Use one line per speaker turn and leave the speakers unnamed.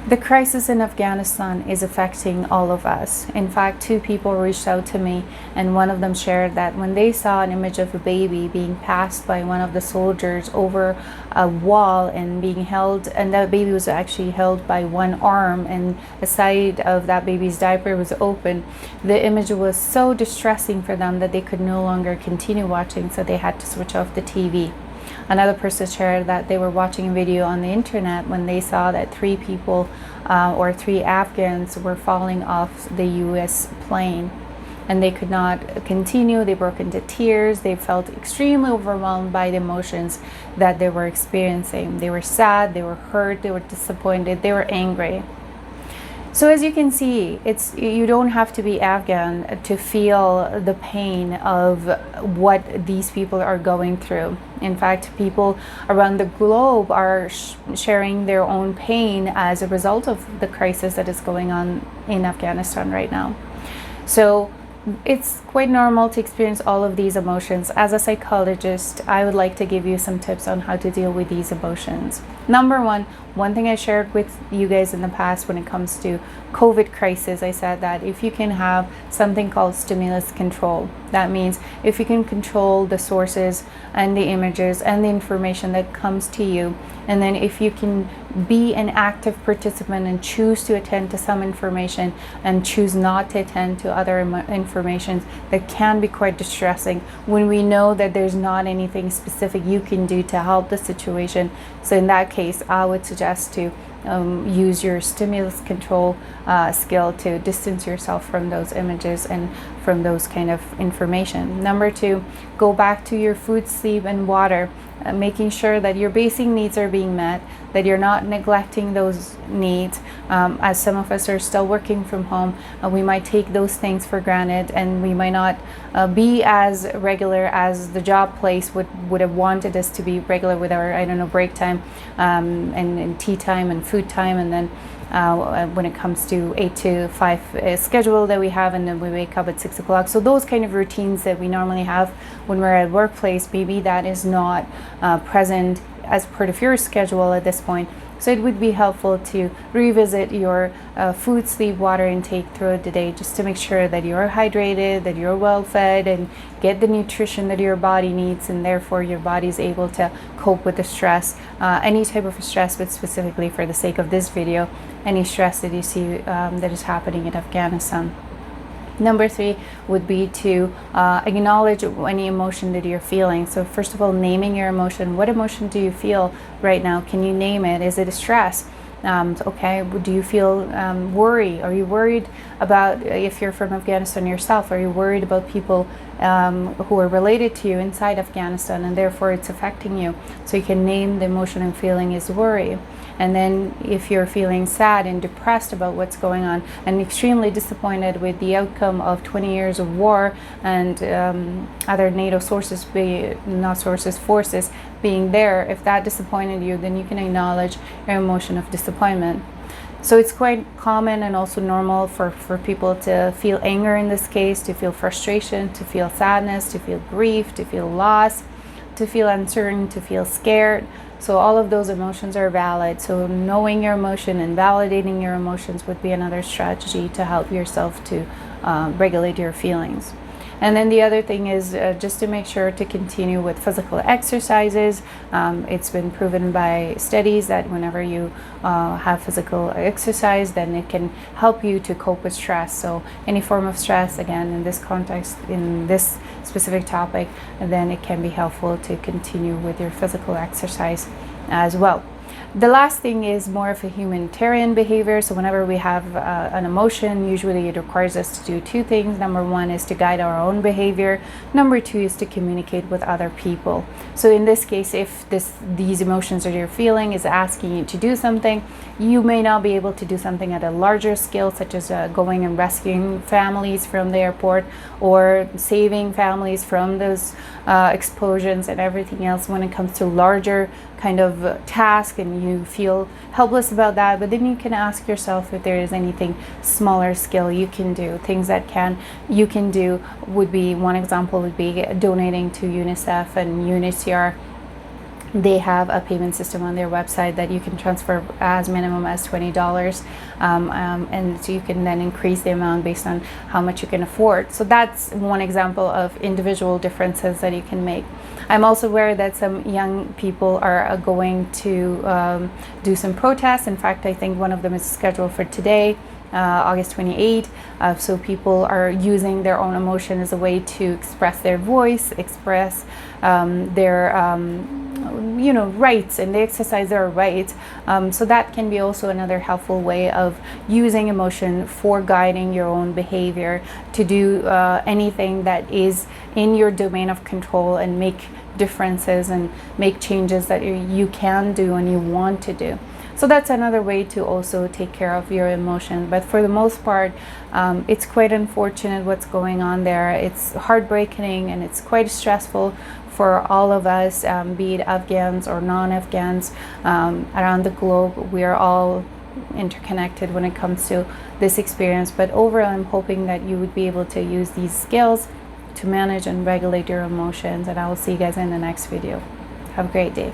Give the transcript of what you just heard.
The crisis in Afghanistan is affecting all of us. In fact, two people reached out to me, and one of them shared that when they saw an image of a baby being passed by one of the soldiers over a wall and being held, and that baby was actually held by one arm, and the side of that baby's diaper was open, the image was so distressing for them that they could no longer continue watching, so they had to switch off the TV. Another person shared that they were watching a video on the internet when they saw that three people or three Afghans were falling off the US plane, and they could not continue. They broke into tears. They felt extremely overwhelmed by the emotions that they were experiencing. They were sad, they were hurt, they were disappointed, they were angry. So as you can see, you don't have to be Afghan to feel the pain of what these people are going through. In fact, people around the globe are sharing their own pain as a result of the crisis that is going on in Afghanistan right now. So it's quite normal to experience all of these emotions. As a psychologist, I would like to give you some tips on how to deal with these emotions. Number one thing I shared with you guys in the past when it comes to COVID crisis, I said that if you can have something called stimulus control, that means if you can control the sources and the images and the information that comes to you, and then if you can be an active participant and choose to attend to some information and choose not to attend to other information that can be quite distressing when we know that there's not anything specific you can do to help the situation. So in that case, I would suggest to use your stimulus control skill to distance yourself from those images and from those kind of information. Number two, go back to your food, sleep, and water, making sure that your basic needs are being met, that you're not neglecting those needs. As some of us are still working from home, we might take those things for granted, and we might not be as regular as the job place would have wanted us to be regular with our, I don't know, break time and tea time and food time, and then when it comes to 8 to 5 schedule that we have, and then we wake up at 6 o'clock. So those kind of routines that we normally have when we're at workplace, maybe that is not present as part of your schedule at this point. So it would be helpful to revisit your food, sleep, water intake throughout the day, just to make sure that you're hydrated, that you're well fed, and get the nutrition that your body needs, and therefore your body is able to cope with the stress, any type of stress, but specifically for the sake of this video, any stress that you see that is happening in Afghanistan. Number three would be to acknowledge any emotion that you're feeling. So first of all, naming your emotion. What emotion do you feel right now? Can you name it? Is it a stress? Okay, do you feel worry? Are you worried about, if you're from Afghanistan yourself, are you worried about people who are related to you inside Afghanistan, and therefore it's affecting you? So you can name the emotion and feeling is worry. And then if you're feeling sad and depressed about what's going on and extremely disappointed with the outcome of 20 years of war and other NATO forces being there, if that disappointed you, then you can acknowledge your emotion of disappointment. So it's quite common and also normal for people to feel anger in this case, to feel frustration, to feel sadness, to feel grief, to feel loss, to feel uncertain, to feel scared. So all of those emotions are valid. So knowing your emotion and validating your emotions would be another strategy to help yourself to regulate your feelings. And then the other thing is just to make sure to continue with physical exercises. It's been proven by studies that whenever you have physical exercise, then it can help you to cope with stress. So any form of stress, again, in this context, in this specific topic, then it can be helpful to continue with your physical exercise as well. The last thing is more of a humanitarian behavior. So whenever we have an emotion, usually it requires us to do two things. Number one is to guide our own behavior. Number two is to communicate with other people. So in this case, if these emotions that you're feeling is asking you to do something, you may not be able to do something at a larger scale, such as going and rescuing families from the airport or saving families from those explosions and everything else when it comes to larger kind of task, and you feel helpless about that. But then you can ask yourself if there is anything smaller scale you can do. Things that you can do would be, one example would be donating to UNICEF and UNHCR they have a payment system on their website that you can transfer as minimum as $20, and so you can then increase the amount based on how much you can afford. So that's one example of individual differences that you can make. I'm also aware that some young people are going to do some protests. In fact, I think one of them is scheduled for today, August 28th. So people are using their own emotion as a way to express their voice, express their rights, and they exercise their rights. So that can be also another helpful way of using emotion for guiding your own behavior to do anything that is in your domain of control and make differences and make changes that you can do and you want to do. So that's another way to also take care of your emotion. But for the most part, it's quite unfortunate what's going on there. It's heartbreaking and it's quite stressful for all of us, be it Afghans or non-Afghans around the globe. We are all interconnected when it comes to this experience. But overall, I'm hoping that you would be able to use these skills to manage and regulate your emotions. And I will see you guys in the next video. Have a great day.